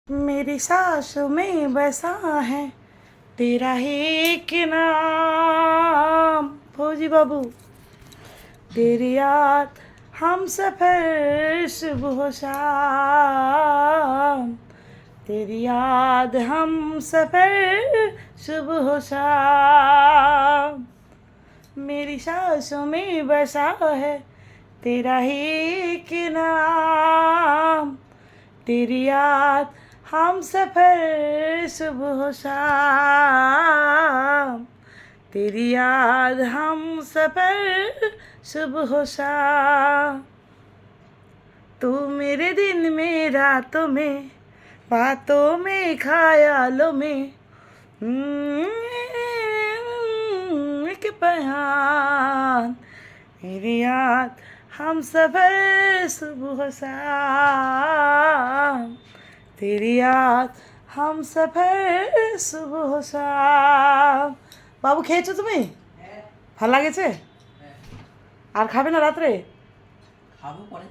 मेरी सांसों में बसा है तेरा ही एक नाम फौजी बाबू। तेरी याद हम सफर सुबह शाम। तेरी याद हम सफर सुबह शाम। मेरी सांसों में बसा है तेरा ही एक नाम। तेरी याद हम सफर सुबह शाम। तेरी याद हम सफर सुबह शाम। तू मेरे दिन में रातों में बातों में ख्यालों में एक बयान। मेरी याद हम सफर सुबह शाम। तेरी याद हम सफर सुबह शाम। বাবু খেয়েছো তুমি? ভালো লাগেছে? আর খাবে না রাত্রে? খাবো পরে।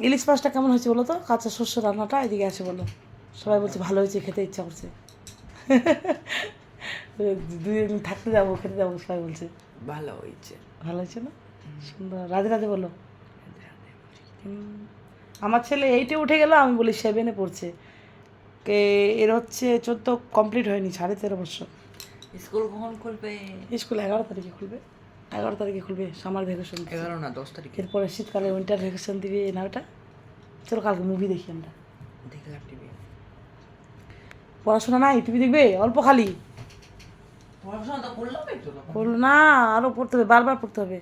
ইলিশ মাছটা কেমন হয়েছে বলো তো? কাঁচা শস্য রান্নাটা এদিকে আছে বলো। সবাই বলছে ভালো হয়েছে, খেতে ইচ্ছা করছে। দুদিন থাকতে যাবো, খেতে যাবো, সবাই বলছে ভালো হয়েছে। ভালো হয়েছে না? সুন্দর। রাধে রাধে বলো। আমার ছেলে 8-এ উঠে গেল, আমি বলি 7-এ পড়ছে। এর হচ্ছে 14 কমপ্লিট হয়নি, 13.5 বছর। স্কুল কখন খুলবে? স্কুল 11 তারিখে খুলবে। 11 তারিখে খুলবে, সামার ভ্যাকেশন। 11 না 10 তারিখে। এরপরে শীতকালে উইন্টার ভ্যাকেশন দিবে না ওটা। চলো কালকে মুভি দেখি আমরা। দেখলাম টিভি। পড়াশোনা নাই, টিভি দেখবে অল্প খালি। পড়াশোনা তো করলাম একটু তো। করলো না, আরও পড়তে হবে, বারবার পড়তে হবে।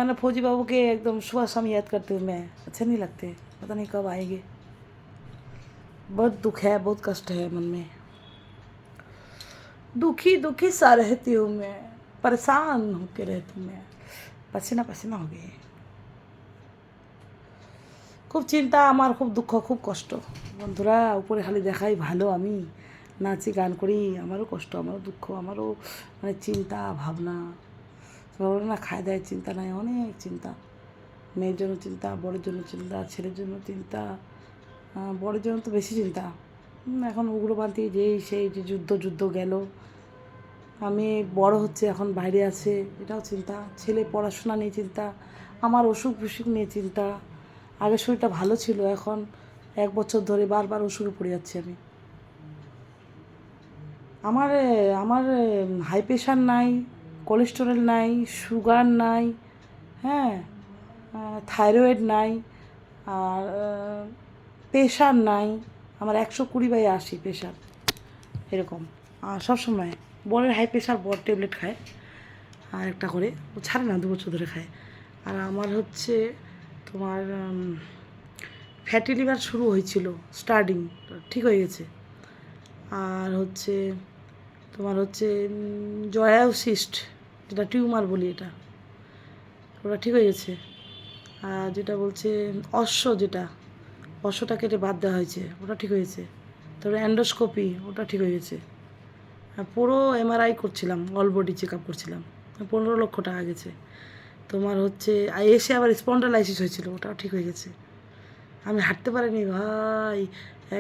ना फौजी बाबू के एकदम सुबह शाम याद करती हूँ मैं। अच्छे नहीं लगते, पता नहीं कब आएंगे। बहुत दुख है, बहुत कष्ट है मन में। दुखी दुखी सा रहती हूँ मैं, परेशान होके रहती हूँ मैं, पसीना पसीना हो गई। খুব চিন্তা আমার, খুব দুঃখ, খুব কষ্ট। বন্ধুরা উপরে খালি দেখাই ভালো, আমি নাচি গান করি, আমারও কষ্ট, আমারও দুঃখ, আমারও মানে চিন্তা ভাবনা। সবার না খায় দায় চিন্তা নাই, অনেক চিন্তা। মেয়ের জন্য চিন্তা, বড়ের জন্য চিন্তা, ছেলের জন্য চিন্তা। বড়ের জন্য তো বেশি চিন্তা। এখন উগ্রবাদী যেই সেই যে যুদ্ধ গেল, আমি বড় হচ্ছে এখন বাইরে আছে, এটাও চিন্তা। ছেলে পড়াশোনা নিয়ে চিন্তা, আমার অসুখ বিসুখ নিয়ে চিন্তা। আগে শরীরটা ভালো ছিল, এখন 1 বছর ধরে বারবার অসুখে পড়ে যাচ্ছি আমি। আমার আমার হাই প্রেশার নাই, কোলেস্টেরল নাই, সুগার নাই, হ্যাঁ, থাইরয়েড নাই, আর প্রেশার নাই। আমার 120/80 প্রেশার এরকম। আর সবসময় বরের হাই প্রেশার, বর ট্যাবলেট খায় আর একটা করে, ও ছাড়ে না, 2 বছর ধরে খায়। আর আমার হচ্ছে তোমার ফ্যাটি লিভার শুরু হয়েছিল, স্টার্টিং ঠিক হয়ে গেছে। আর হচ্ছে তোমার হচ্ছে জয়াসিস্ট, যেটা টিউমার বলি, এটা ওটা ঠিক হয়ে গেছে। আর যেটা বলছে অশ্বটা কেটে বাদ দেওয়া হয়েছে, ওটা ঠিক হয়েছে। তারপরে অ্যান্ডোস্কোপি, ওটা ঠিক হয়ে গেছে। পুরো এমআরআই করছিলাম, অল বডি চেক আপ করছিলাম, 15 লক্ষ টাকা গেছে। তোমার হচ্ছে এসে আবার স্পন্ডালাইসিস হয়েছিল, ওটাও ঠিক হয়ে গেছে। আমি হাঁটতে পারিনি ভাই,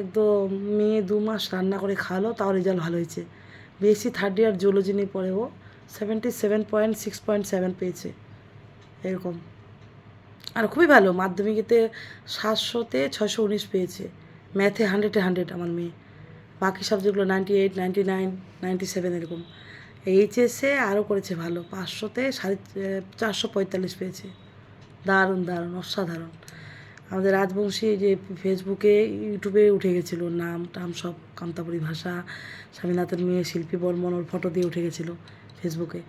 একদম মেয়ে 2 মাস রান্না করে খাওয়ালো, তাও রেজাল্ট ভালো হয়েছে। বিএসসি 3rd ইয়ার জিওলজি নিয়ে পড়ে ও 77.6.7 পেয়েছে এরকম। আর খুবই ভালো, মাধ্যমিকেতে 700-তে 619 পেয়েছে। ম্যাথে 100-এ 100 আমার মেয়ে। বাকি সাবজেক্টগুলো 98, 99, 97 এরকম। এইচএসে আরও করেছে ভালো, 500-তে 445 পেয়েছে। দারুণ দারুণ, অসাধারণ। আমাদের রাজবংশী যে ফেসবুকে ইউটিউবে উঠে গেছিলো, নাম টাম সব, কামতাপুরী ভাষা, স্বামীনাথের মেয়ে শিল্পী বর্মন, ওর ফটো দিয়ে উঠে গেছিলো ফেসবুকে।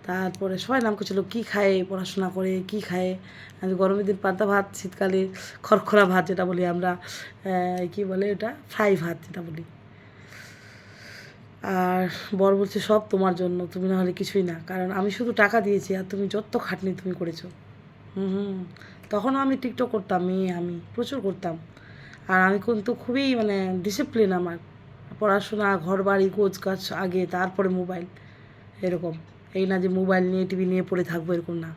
তারপরে সবাই নাম করছিলো কী খায়, পড়াশোনা করে কী খায়। আমি গরমের দিন পান্তা ভাত, শীতকালে খরখরা ভাত যেটা বলি আমরা, কী বলে ওটা, ফ্রাই ভাত যেটা বলি। আর বর বলছে সব তোমার জন্য, তুমি না হলে কিছুই না, কারণ আমি শুধু টাকা দিয়েছি আর তুমি যত খাটনি তুমি করেছো। তখনও আমি টিকটক করতাম, আমি প্রচুর করতাম। আর আমি কিন্তু খুবই মানে ডিসিপ্লিন আমার, পড়াশোনা, ঘর বাড়ি, গোছ গাছ আগে, তারপরে মোবাইল, এরকম। এই না যে মোবাইল নিয়ে টিভি নিয়ে পড়ে থাকবো, এরকম না।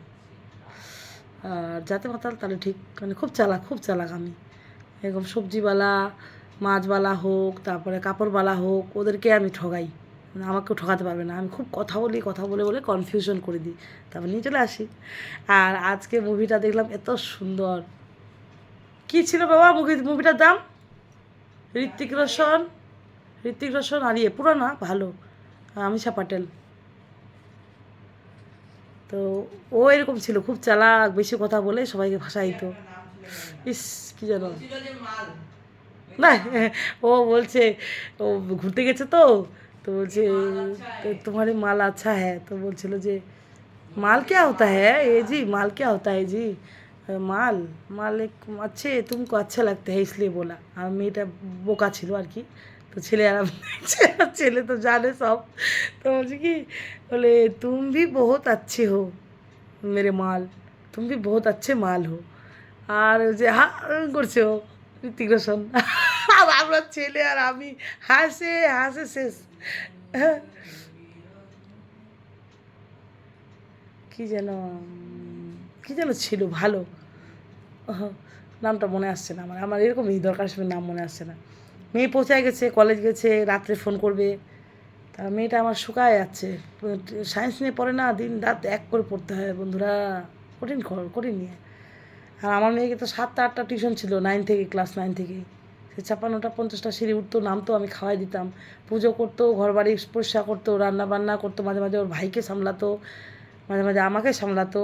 আর যাতে মাতাল তাহলে ঠিক, মানে খুব চালাক আমি। এরকম সবজিওয়ালা, মাছওয়ালা হোক, তারপরে কাপড়ওয়ালা হোক, ওদেরকে আমি ঠগাই, মানে আমাকেও ঠকাতে পারবে না। আমি খুব কথা বলে বলে কনফিউশন করে দিই, তারপর নিয়ে চলে আসি। আর আজকে মুভিটা দেখলাম, এত সুন্দর। কি ছিল বাবা মুভিটার দাম? ঋত্বিক রোশন আর ইয়ে পুরানা ভালো, আমিষা পাটেল। তো ও এরকম ছিল, খুব চালাক, বেশি কথা বলে সবাইকে ভাসাইতো। ইস, কি জানো না, ও বলছে, ও ঘুরতে গেছে তো, তো বলছে তো তোমারে মাল আচ্ছা হ্যাঁ, তো বলছিল যে माल क्या होता है ये जी, माल क्या होता है जी? माल माल एक अच्छे तुमको अच्छा लगता है इसलिए बोला। আর মেয়েটা বোকা ছিল আর কি, তো ছেলে আর আমি ছেলে তো জানে সব। তো বলছে কি, বলে तुम भी बहुत अच्छे हो मेरे माल, तुम भी बहुत अच्छे माल हो। আর ওই যে করছে ও, ঋতিক রোশন। আর আমরা ছেলে আর আমি হাসে হাসে শেষ। কী যেন কী যেন ছিল ভালো, নামটা মনে আসছে না আমার, আমার এরকমই দরকার সময় নাম মনে আসছে না। মেয়ে পৌঁছায় গেছে, কলেজ গেছে, রাত্রে ফোন করবে। তা মেয়েটা আমার শুকায় যাচ্ছে, সায়েন্স নিয়ে পড়ে না, দিন রাত এক করে পড়তে হয় বন্ধুরা, কঠিন নিয়ে। আর আমার মেয়েকে তো 7টা 8টা টিউশন ছিল, ক্লাস 9 থেকে। সে 56টা 50টা সিঁড়ি উঠতো নামতো, আমি খাওয়াই দিতাম, পুজো করতো, ঘর বাড়ি পরিষ্কার করতো, রান্না বান্না করতো, মাঝে মাঝে ওর ভাইকে সামলাতো, মাঝে মাঝে আমাকে সামলাতো।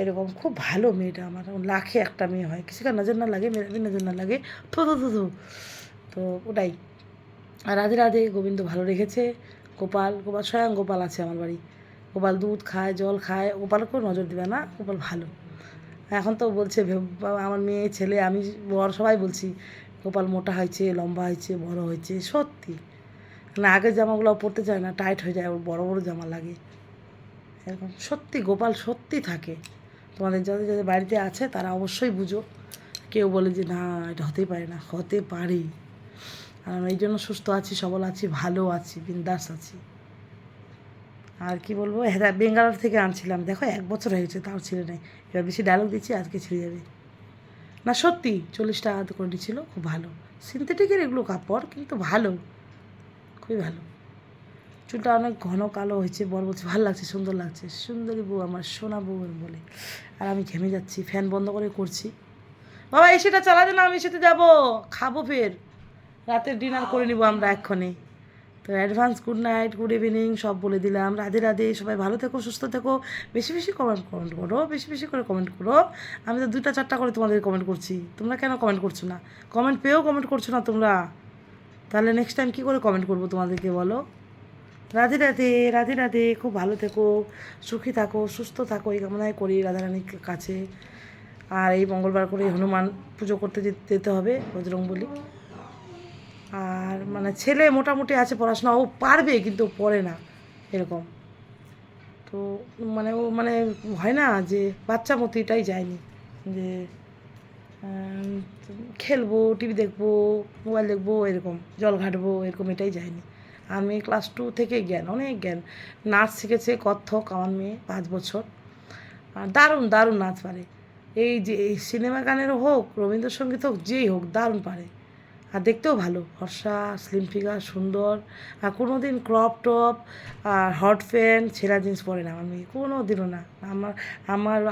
এরকম খুব ভালো মেয়েটা আমার, লাখে একটা মেয়ে হয়, কিছু নজর না লাগে, মেয়েরা নজর না লাগে। থু। তো ওটাই। আর রাধে রাধে গোবিন্দ ভালো রেখেছে। গোপাল স্বয়ং গোপাল আছে আমার বাড়ি। গোপাল দুধ খায়, জল খায়, গোপালকেও নজর দেবে না, গোপাল ভালো। এখন তো বলছে আমার মেয়ে ছেলে আমি বর সবাই বলছি গোপাল মোটা হয়েছে, লম্বা হয়েছে, বড় হয়েছে। সত্যি, না আগের জামাগুলো পরতে চায় না, টাইট হয়ে যায়, ওর বড় বড় জামা লাগে এরকম। সত্যি গোপাল সত্যি থাকে। তোমাদের যাদের যাদের বাড়িতে আছে তারা অবশ্যই বুঝো। কেউ বলে যে না এটা হতেই পারে না, হতে পারে। আর আমি এই জন্য সুস্থ আছি, সবল আছি, ভালো আছি, বিন্দাস আছি। আর কি বলবো, হ্যাঁ বেঙ্গালোর থেকে আনছিলাম, দেখো 1 বছর হয়ে গেছে তাও ছিঁড়ে নেই। এবার বেশি ডায়লগ দিচ্ছি, আজকে ছিঁড়ে যাবে। না সত্যি 40 টাকা করে ছিল, খুব ভালো। সিনথেটিকের এগুলো কাপড়, কিন্তু ভালো, খুবই ভালো। চুলটা অনেক ঘন কালো হয়েছে, বর বলছে ভালো লাগছে, সুন্দর লাগছে, সুন্দরী বউ আমার, সোনা বউ বলে। আর আমি ঘেমে যাচ্ছি, ফ্যান বন্ধ করে করছি। বাবা এসিটা চালাতে না, আমি এসিতে যাবো, খাবো ফের, রাতের ডিনার করে নিবো আমরা এক্ষণে। তো advance good night, good evening সব বলে দিলাম। রাধে রাধে, সবাই ভালো থেকো, সুস্থ থেকো। বেশি বেশি কমেন্ট করো, বেশি বেশি করে কমেন্ট করো। আমি তো 2টা 4টা করে তোমাদের কমেন্ট করছি, তোমরা কেন কমেন্ট করছো না? কমেন্ট পেয়েও কমেন্ট করছো না তোমরা, তাহলে নেক্সট টাইম কী করে কমেন্ট করবো তোমাদেরকে বলো? রাধে রাধে, রাধে রাধে, খুব ভালো থেকো, সুখী থাকো, সুস্থ থাকো, এই কামনায় করি রাধারানীর কাছে। আর এই মঙ্গলবার করে হনুমান পুজো করতে যেতে হবে, বজরংবলী। আর মানে ছেলে মোটামুটি আছে, পড়াশোনা ও পারবে, কিন্তু পড়ে না এরকম। তো মানে ও মানে হয় না যে বাচ্চা মতিটাই যায়নি, যে খেলবো, টিভি দেখবো, মোবাইল দেখবো, এরকম জল ঘাটবো, এরকম এটাই যায়নি। আমি ক্লাস 2 থেকে জ্ঞান, অনেক জ্ঞান। নাচ শিখেছে কত্থক আমার মেয়ে, 5 বছর। আর দারুণ দারুণ নাচ পারে। এই যে এই সিনেমা গানেরও হোক, রবীন্দ্রসঙ্গীত হোক, যেই হোক দারুণ পারে। আর দেখতেও ভালো, ফর্সা, স্লিম ফিগার, সুন্দর। আর কোনো দিন ক্রপ টপ আর হট প্যান্ট ছেঁড়া জিন্স পরে না আমার মেয়ে, কোনো দিনও না।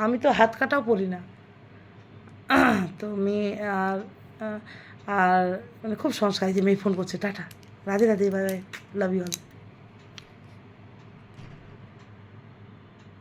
আমি তো হাত কাটাও পরি না। তো মেয়ে আর আর মানে খুব সংস্কার। যে মেয়ে ফোন করছে, tata, Radhe Radhe, bye bye, love you all.